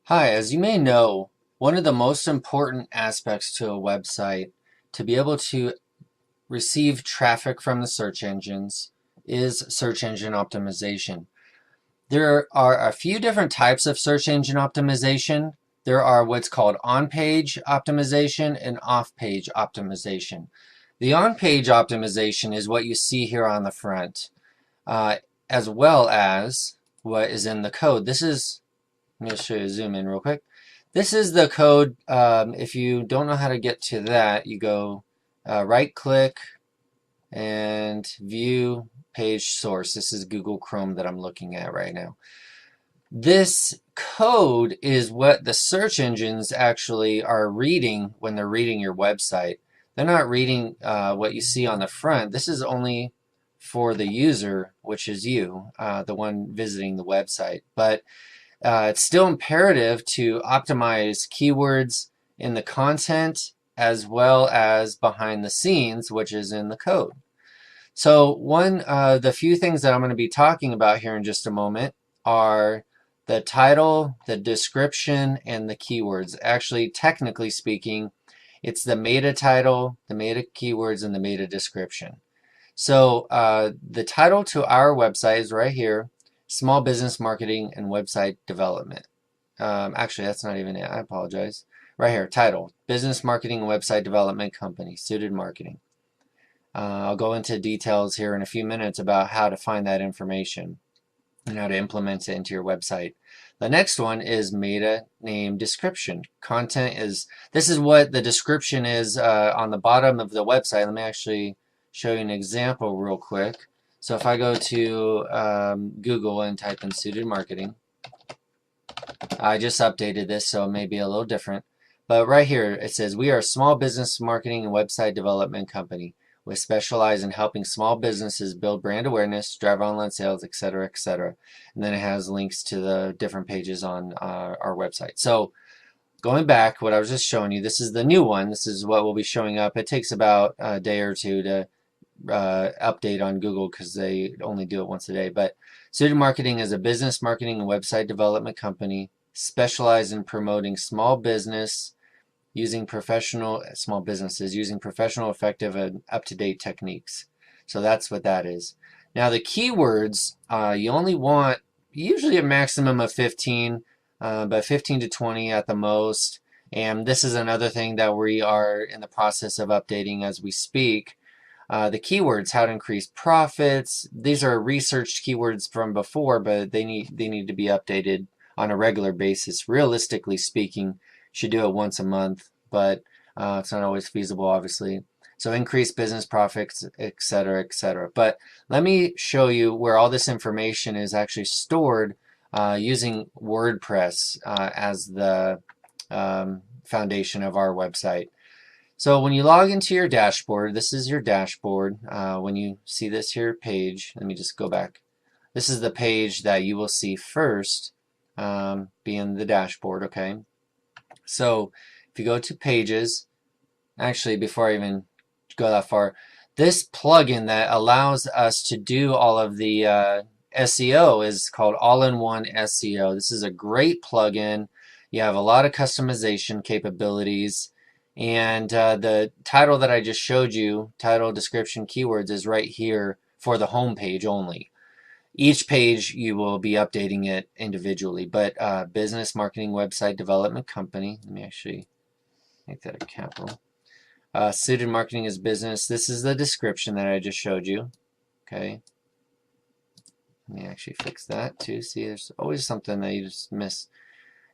Hi, as you may know, one of the most important aspects to a website to be able to receive traffic from the search engines is search engine optimization. There are a few different types of search engine optimization. There are what's called on-page optimization and off-page optimization. The on-page optimization is what you see here on the front, uh, as well as what is in the code. Let me show you, zoom in real quick. This is the code. If you don't know how to get to that, you go right click and view page source. This is Google Chrome that I'm looking at right now. This code is what the search engines actually are reading when they're reading your website. They're not reading what you see on the front. This is only for the user, which is you, the one visiting the website. But it's still imperative to optimize keywords in the content as well as behind the scenes, which is in the code. So the few things that I'm going to be talking about here in just a moment are the title, the description, and the keywords. Actually, technically speaking, it's the meta title, the meta keywords, and the meta description. So the title to our website is right here: Small Business Marketing and Website Development. Actually, that's not even it. I apologize. Right here, title: Business Marketing and Website Development Company, Suited Marketing. I'll go into details here in a few minutes about how to find that information and how to implement it into your website. The next one is meta name description. This is what the description is on the bottom of the website. Let me actually show you an example real quick. So if I go to Google and type in suited marketing, I just updated this, so it may be a little different. But right here it says, we are a small business marketing and website development company. We specialize in helping small businesses build brand awareness, drive online sales, etc., etc. And then it has links to the different pages on our website. So going back, what I was just showing you, this is the new one. This is what will be showing up. It takes about a day or two to update on Google because they only do it once a day. But Suited Marketing is a business marketing and website development company specialized in promoting small businesses using professional, effective, and up-to-date techniques. So that's what that is. Now the keywords, you only want usually a maximum of 15, but 15 to 20 at the most. And this is another thing that we are in the process of updating as we speak. The keywords, how to increase profits. These are researched keywords from before, but they need to be updated on a regular basis. Realistically speaking, should do it once a month, but it's not always feasible, obviously. So increase business profits, etc., etc. But let me show you where all this information is actually stored using WordPress as the foundation of our website. So when you log into your dashboard, this is your dashboard. When you see this here page, let me just go back. This is the page that you will see first, being the dashboard, okay? So if you go to pages, actually before I even go that far, this plugin that allows us to do all of the SEO is called All-in-One SEO. This is a great plugin. You have a lot of customization capabilities, and the title that I just showed you, title, description, keywords, is right here for the home page only. Each page you will be updating it individually, but business marketing website development company. Let me actually make that a capital. Suited marketing is business. This is the description that I just showed you. Okay. Let me actually fix that too. See, there's always something that you just miss.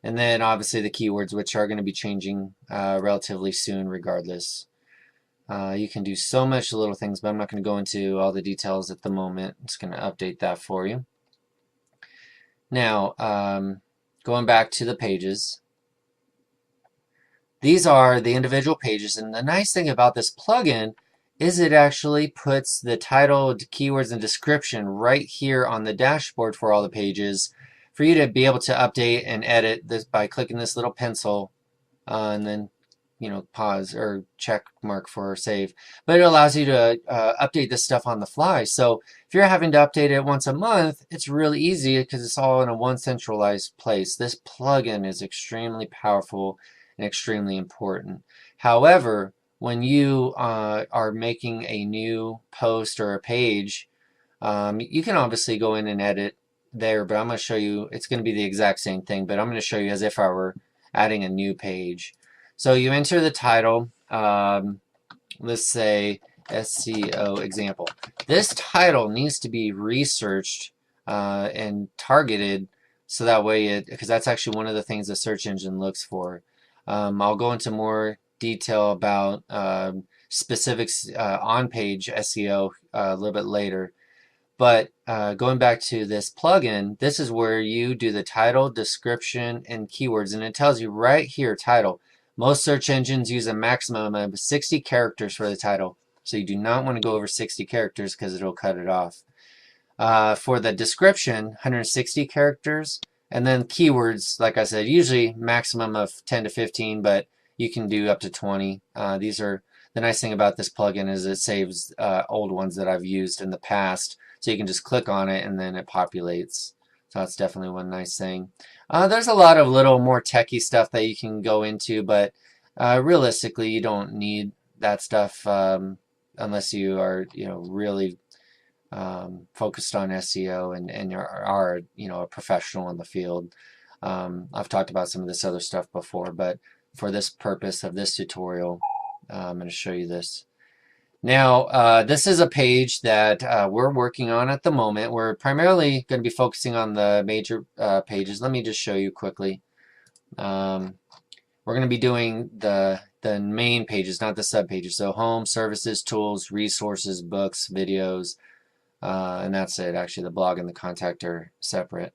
And then obviously the keywords, which are going to be changing relatively soon regardless. You can do so much little things, but I'm not going to go into all the details at the moment. I'm just going to update that for you. Now, going back to the pages. These are the individual pages, and the nice thing about this plugin is it actually puts the title, keywords, and description right here on the dashboard for all the pages for you to be able to update and edit this by clicking this little pencil and then pause or check mark for save. But it allows you to update this stuff on the fly. So if you're having to update it once a month, it's really easy because it's all in a one centralized place. This plugin is extremely powerful and extremely important. However, when you are making a new post or a page, you can obviously go in and edit there, but I'm going to show you, it's going to be the exact same thing, but I'm going to show you as if I were adding a new page. So you enter the title, let's say SEO example. This title needs to be researched and targeted so that way because that's actually one of the things the search engine looks for. I'll go into more detail about specifics on-page SEO a little bit later. But going back to this plugin, this is where you do the title, description, and keywords. And it tells you right here, title. Most search engines use a maximum of 60 characters for the title. So you do not want to go over 60 characters because it'll cut it off. For the description, 160 characters. And then keywords, like I said, usually maximum of 10 to 15, but you can do up to 20. These are the nice thing about this plugin is it saves old ones that I've used in the past. So you can just click on it and then it populates. So that's definitely one nice thing. There's a lot of little more techie stuff that you can go into, but realistically you don't need that stuff unless you are really focused on SEO and are a professional in the field. I've talked about some of this other stuff before, but for this purpose of this tutorial, I'm going to show you this. Now, this is a page that we're working on at the moment. We're primarily going to be focusing on the major pages. Let me just show you quickly. We're going to be doing the main pages, not the sub pages. So home, services, tools, resources, books, videos, and that's it. Actually, the blog and the contact are separate.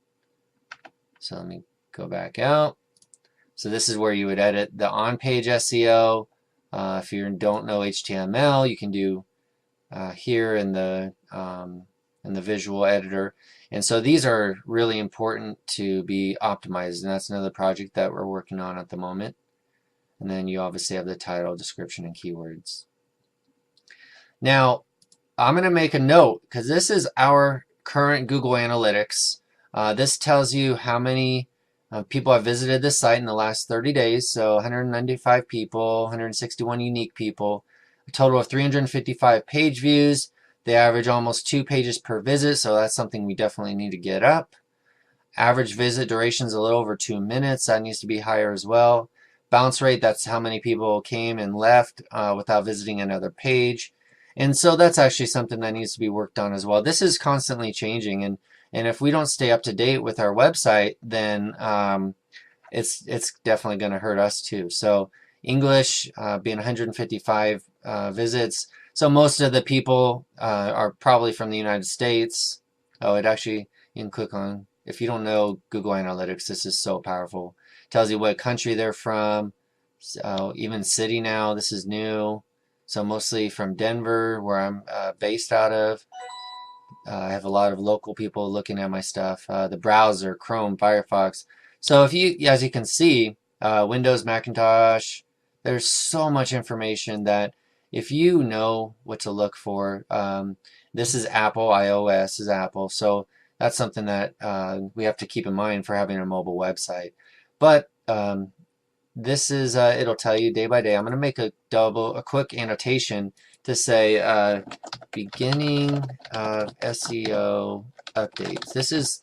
So let me go back out. So this is where you would edit the on-page SEO. If you don't know HTML, you can do here in the visual editor. And so these are really important to be optimized, and that's another project that we're working on at the moment. And then you obviously have the title, description, and keywords. Now, I'm going to make a note because this is our current Google Analytics. This tells you how many people have visited this site in the last 30 days. So 195 people, 161 unique people, a total of 355 page views. They average almost 2 pages per visit, so that's something we definitely need to get up. Average visit duration is a little over 2 minutes. That needs to be higher as well. Bounce rate, that's how many people came and left without visiting another page. And so that's actually something that needs to be worked on as well. This is constantly changing, and if we don't stay up to date with our website, then it's definitely going to hurt us too. So English being 155 visits. So most of the people are probably from the United States. Oh, it actually, you can click on, if you don't know Google Analytics, this is so powerful. It tells you what country they're from, so even city now, this is new. So mostly from Denver, where I'm based out of. I have a lot of local people looking at my stuff. The browser, Chrome, Firefox. So if you, as you can see, Windows, Macintosh, there's so much information that if you know what to look for, this is Apple, iOS is Apple. So that's something that we have to keep in mind for having a mobile website. But this is, it'll tell you day by day. I'm going to make a quick annotation to say beginning of SEO updates. This is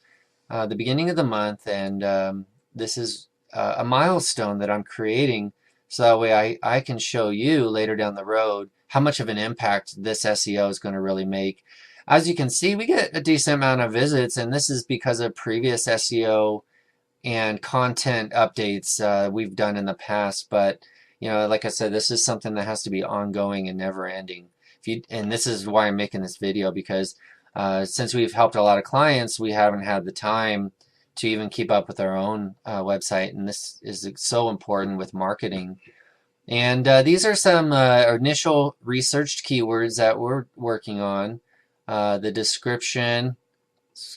the beginning of the month, and this is a milestone that I'm creating so that way I can show you later down the road how much of an impact this SEO is going to really make. As you can see, we get a decent amount of visits, and this is because of previous SEO and content updates we've done in the past. But like I said, this is something that has to be ongoing and never ending. And this is why I'm making this video, because since we've helped a lot of clients, we haven't had the time to even keep up with our own website, and this is so important with marketing. And these are some initial researched keywords that we're working on. The description,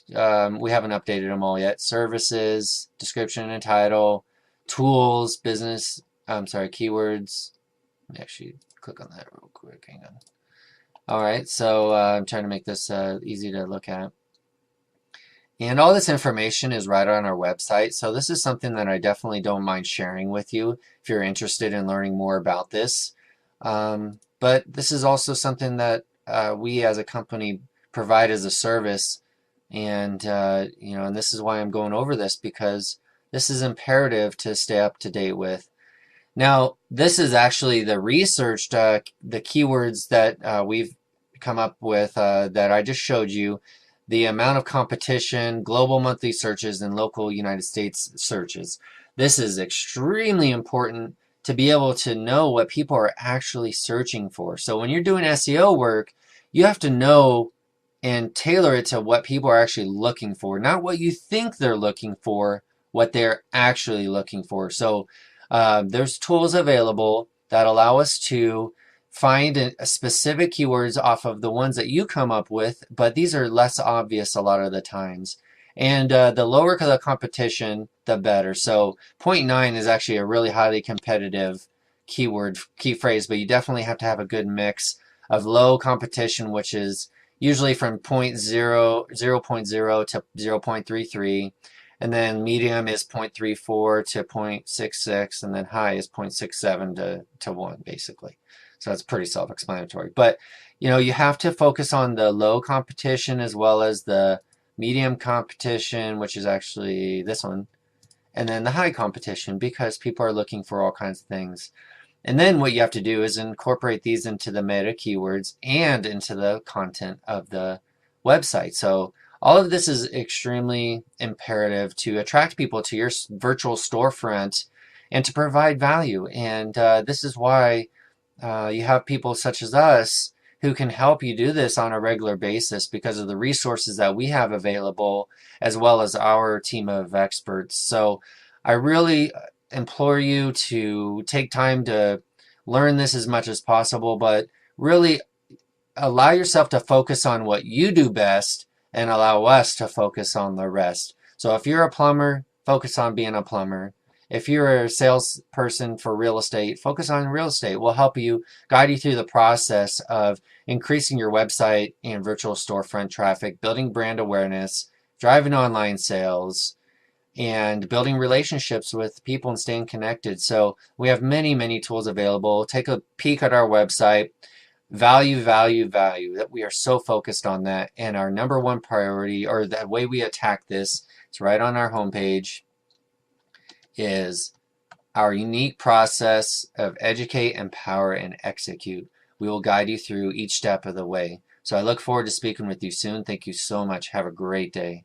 we haven't updated them all yet. Services, description and title, tools, business I'm sorry, keywords. Let me actually click on that real quick. Hang on. All right, so I'm trying to make this easy to look at. And all this information is right on our website. So this is something that I definitely don't mind sharing with you if you're interested in learning more about this. But this is also something that we as a company provide as a service. And, and this is why I'm going over this, because this is imperative to stay up to date with. Now, this is actually the researched, the keywords that we've come up with that I just showed you, the amount of competition, global monthly searches, and local United States searches. This is extremely important to be able to know what people are actually searching for. So when you're doing SEO work, you have to know and tailor it to what people are actually looking for, not what you think they're looking for, what they're actually looking for. So there's tools available that allow us to find a specific keywords off of the ones that you come up with, but these are less obvious a lot of the times. And the lower the competition, the better. So point 0.9 is actually a really highly competitive key phrase, but you definitely have to have a good mix of low competition, which is usually from 0.0 to 0.33, and then medium is 0.34 to 0.66, and then high is 0.67 to 1, basically. So that's pretty self-explanatory. But you have to focus on the low competition as well as the medium competition, which is actually this one, and then the high competition, because people are looking for all kinds of things. And then what you have to do is incorporate these into the meta keywords and into the content of the website. So all of this is extremely imperative to attract people to your virtual storefront and to provide value. And this is why you have people such as us who can help you do this on a regular basis because of the resources that we have available, as well as our team of experts. So I really implore you to take time to learn this as much as possible, but really allow yourself to focus on what you do best and allow us to focus on the rest. So if you're a plumber, focus on being a plumber. If you're a salesperson for real estate, focus on real estate. We'll help you, guide you through the process of increasing your website and virtual storefront traffic, building brand awareness, driving online sales, and building relationships with people and staying connected. So we have many, many tools available. Take a peek at our website. Value, value, value. That we are so focused on that. And our number one priority, or the way we attack this, it's right on our homepage, is our unique process of educate, empower, and execute. We will guide you through each step of the way. So I look forward to speaking with you soon. Thank you so much. Have a great day.